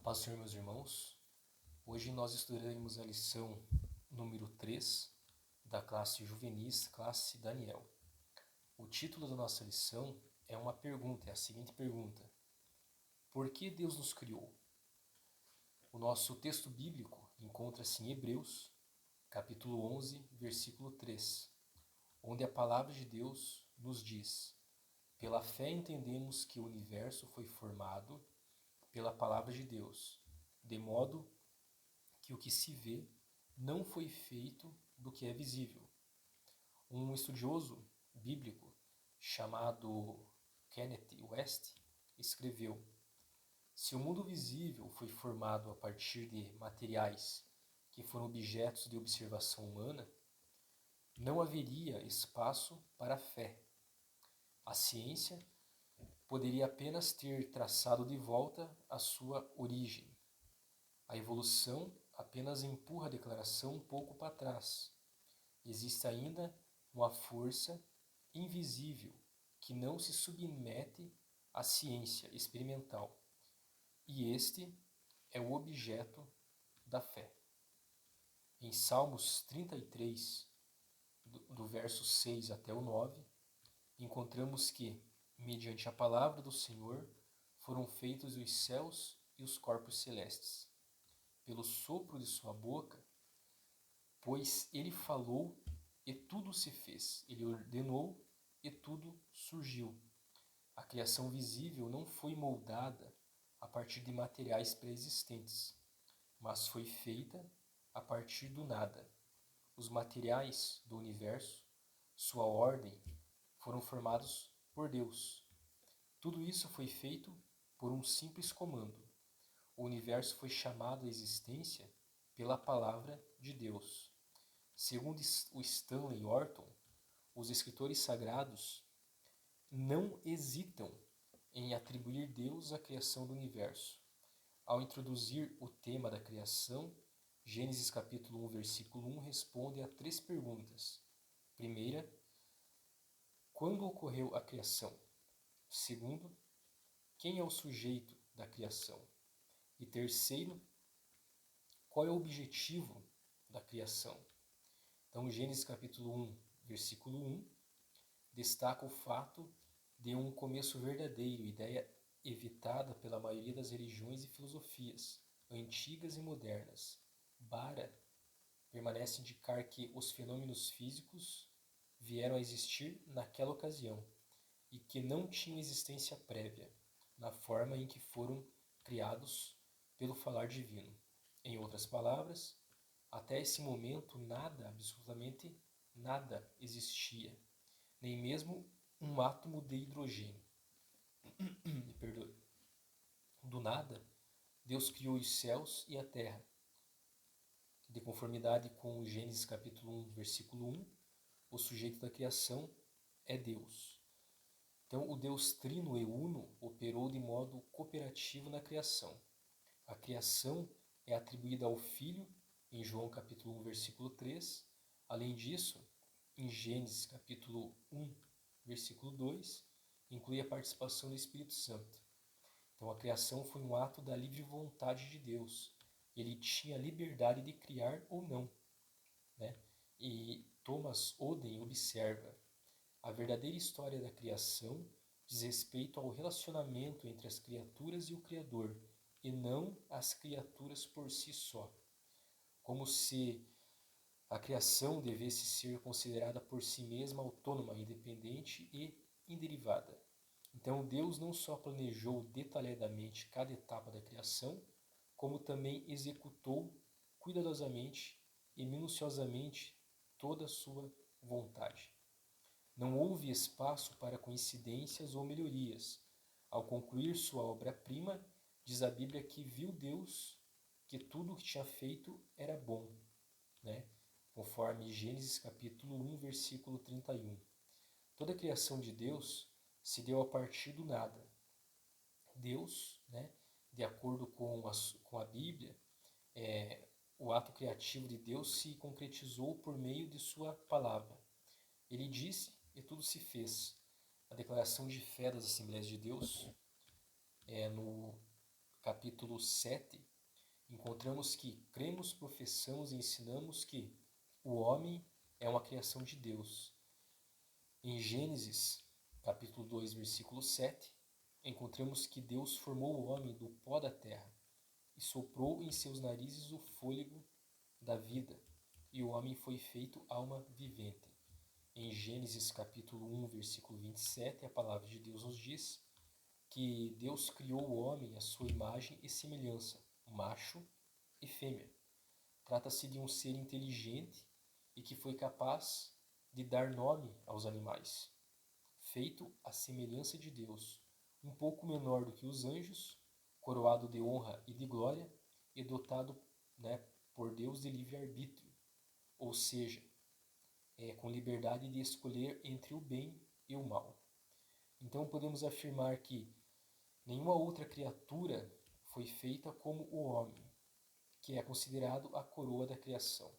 Paz do Senhor, meus irmãos. Hoje nós estudaremos a lição número 3 da classe Juvenis, classe Daniel. O título da nossa lição é uma pergunta, é a seguinte pergunta: por que Deus nos criou? O nosso texto bíblico encontra-se em Hebreus, capítulo 11, versículo 3, onde a palavra de Deus nos diz: pela fé entendemos que o universo foi formado pela palavra de Deus, de modo que o que se vê não foi feito do que é visível. Um estudioso bíblico chamado Kenneth West escreveu: se o mundo visível foi formado a partir de materiais que foram objetos de observação humana, não haveria espaço para a fé. A ciência poderia apenas ter traçado de volta a sua origem. A evolução apenas empurra a declaração um pouco para trás. Existe ainda uma força invisível que não se submete à ciência experimental. E este é o objeto da fé. Em Salmos 33, do verso 6 até o 9, encontramos que, mediante a palavra do Senhor, foram feitos os céus e os corpos celestes. Pelo sopro de sua boca, pois ele falou e tudo se fez. Ele ordenou e tudo surgiu. A criação visível não foi moldada a partir de materiais pré-existentes, mas foi feita a partir do nada. Os materiais do universo, sua ordem, foram formados por Deus. Tudo isso foi feito por um simples comando. O universo foi chamado à existência pela palavra de Deus. Segundo o Stanley Orton, os escritores sagrados não hesitam em atribuir Deus à criação do universo. Ao introduzir o tema da criação, Gênesis capítulo 1, versículo 1 responde a 3 perguntas. Primeira, quando ocorreu a criação? Segundo, quem é o sujeito da criação? E terceiro, qual é o objetivo da criação? Então, Gênesis capítulo 1, versículo 1, destaca o fato de um começo verdadeiro, ideia evitada pela maioria das religiões e filosofias, antigas e modernas. Bara permanece indicar que os fenômenos físicos vieram a existir naquela ocasião e que não tinham existência prévia, na forma em que foram criados pelo falar divino. Em outras palavras, até esse momento nada, absolutamente nada existia, nem mesmo um átomo de hidrogênio. Me perdoe. Do nada, Deus criou os céus e a terra. De conformidade com Gênesis capítulo 1, versículo 1, o sujeito da criação é Deus. Então, o Deus Trino e Uno operou de modo cooperativo na criação. A criação é atribuída ao Filho, em João capítulo 1, versículo 3. Além disso, em Gênesis capítulo 1, versículo 2, inclui a participação do Espírito Santo. Então, a criação foi um ato da livre vontade de Deus. Ele tinha liberdade de criar ou não, né? E Thomas Oden observa: a verdadeira história da criação diz respeito ao relacionamento entre as criaturas e o Criador, e não as criaturas por si só. Como se a criação devesse ser considerada por si mesma autônoma, independente e inderivada. Então Deus não só planejou detalhadamente cada etapa da criação, como também executou cuidadosamente e minuciosamente toda a sua vontade. Não houve espaço para coincidências ou melhorias. Ao concluir sua obra-prima, diz a Bíblia que viu Deus que tudo o que tinha feito era bom, né? Conforme Gênesis capítulo 1, versículo 31. Toda a criação de Deus se deu a partir do nada. Deus, né, de acordo com a Bíblia, o ato criativo de Deus se concretizou por meio de sua palavra. Ele disse e tudo se fez. A declaração de fé das Assembleias de Deus, no capítulo capítulo 7, encontramos que cremos, professamos e ensinamos que o homem é uma criação de Deus. Em Gênesis, capítulo 2, versículo 7, encontramos que Deus formou o homem do pó da terra e soprou em seus narizes o fôlego da vida, e o homem foi feito alma vivente. Em Gênesis capítulo 1, versículo 27, a palavra de Deus nos diz que Deus criou o homem à sua imagem e semelhança, macho e fêmea. Trata-se de um ser inteligente e que foi capaz de dar nome aos animais, feito à semelhança de Deus, um pouco menor do que os anjos, coroado de honra e de glória e dotado, por Deus de livre-arbítrio, ou seja, com liberdade de escolher entre o bem e o mal. Então podemos afirmar que nenhuma outra criatura foi feita como o homem, que é considerado a coroa da criação.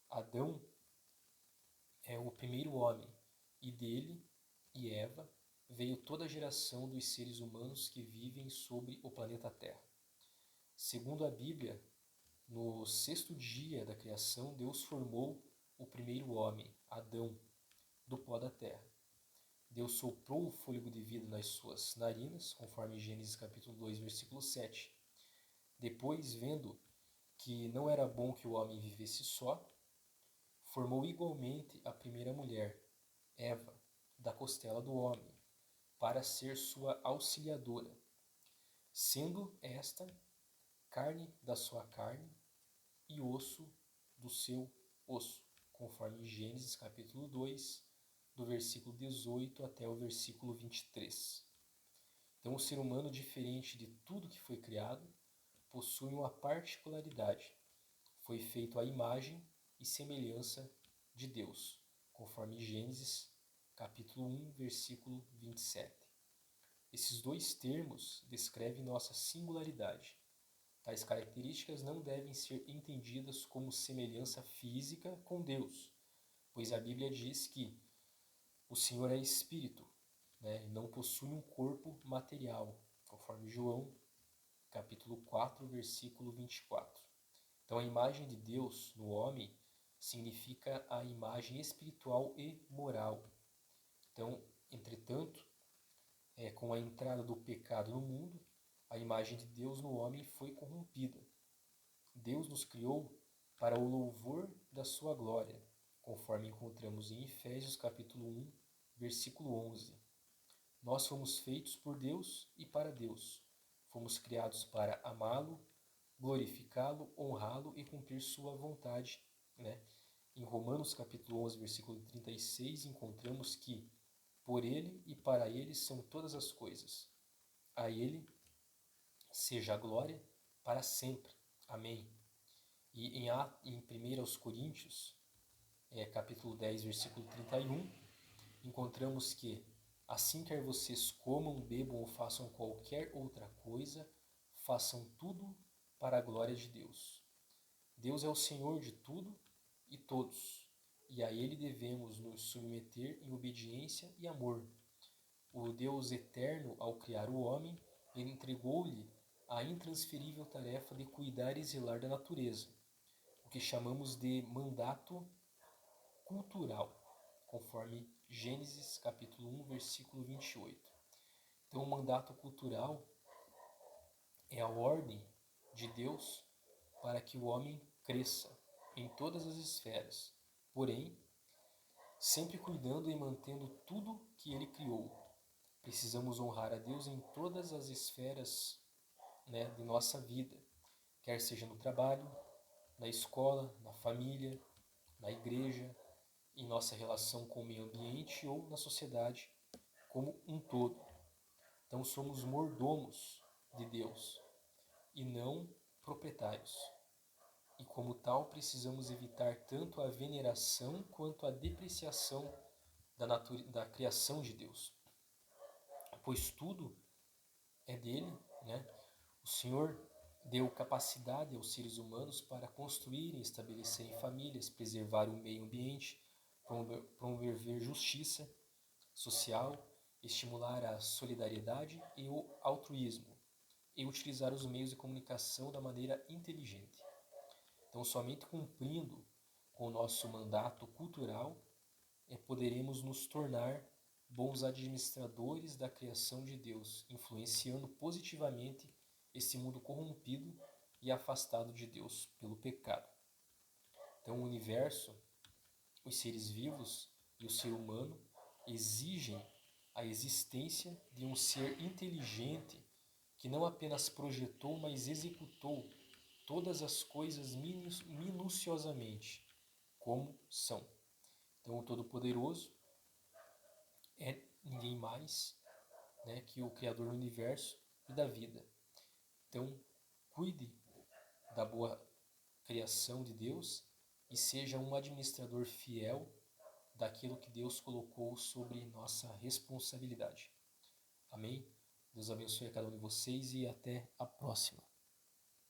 Adão é o primeiro homem, e dele e Eva veio toda a geração dos seres humanos que vivem sobre o planeta Terra. Segundo a Bíblia, no sexto dia da criação, Deus formou o primeiro homem, Adão, do pó da terra. Deus soprou o fôlego de vida nas suas narinas, conforme Gênesis capítulo 2, versículo 7. Depois, vendo que não era bom que o homem vivesse só, formou igualmente a primeira mulher, Eva, da costela do homem, para ser sua auxiliadora, sendo esta carne da sua carne e osso do seu osso, conforme Gênesis capítulo 2, do versículo 18 até o versículo 23. Então, o ser humano, diferente de tudo que foi criado, possui uma particularidade. Foi feito à imagem e semelhança de Deus, conforme Gênesis capítulo 1, versículo 27. Esses dois termos descrevem nossa singularidade. Tais características não devem ser entendidas como semelhança física com Deus, pois a Bíblia diz que o Senhor é Espírito, e não possui um corpo material, conforme João, capítulo 4, versículo 24. Então, a imagem de Deus no homem significa a imagem espiritual e moral. Então, entretanto, com a entrada do pecado no mundo, a imagem de Deus no homem foi corrompida. Deus nos criou para o louvor da sua glória, conforme encontramos em Efésios capítulo 1, versículo 11. Nós fomos feitos por Deus e para Deus. Fomos criados para amá-lo, glorificá-lo, honrá-lo e cumprir sua vontade. Em Romanos capítulo 11, versículo 36, encontramos que por ele e para ele são todas as coisas. A ele seja a glória para sempre. Amém. E em 1 Coríntios, capítulo 10, versículo 31, encontramos que assim quer vocês comam, bebam ou façam qualquer outra coisa, façam tudo para a glória de Deus. Deus é o Senhor de tudo e todos, e a Ele devemos nos submeter em obediência e amor. O Deus eterno, ao criar o homem, ele entregou-lhe a intransferível tarefa de cuidar e zelar da natureza, o que chamamos de mandato cultural, conforme Gênesis capítulo 1, versículo 28. Então, o mandato cultural é a ordem de Deus para que o homem cresça em todas as esferas, porém, sempre cuidando e mantendo tudo que ele criou. Precisamos honrar a Deus em todas as esferas, de nossa vida, quer seja no trabalho, na escola, na família, na igreja, em nossa relação com o meio ambiente ou na sociedade como um todo. Então somos mordomos de Deus e não proprietários. E como tal, precisamos evitar tanto a veneração quanto a depreciação da criação de Deus. Pois tudo é dele, O Senhor deu capacidade aos seres humanos para construírem e estabelecerem famílias, preservar o meio ambiente, promover justiça social, estimular a solidariedade e o altruísmo. e utilizar os meios de comunicação da maneira inteligente. Então, somente cumprindo com o nosso mandato cultural poderemos nos tornar bons administradores da criação de Deus, influenciando positivamente esse mundo corrompido e afastado de Deus pelo pecado. Então, o universo, os seres vivos e o ser humano exigem a existência de um ser inteligente que não apenas projetou, mas executou todas as coisas minuciosamente, como são. Então, o Todo-Poderoso é ninguém mais, né, que o Criador do Universo e da vida. Então, cuide da boa criação de Deus e seja um administrador fiel daquilo que Deus colocou sobre nossa responsabilidade. Amém? Deus abençoe a cada um de vocês e até a próxima.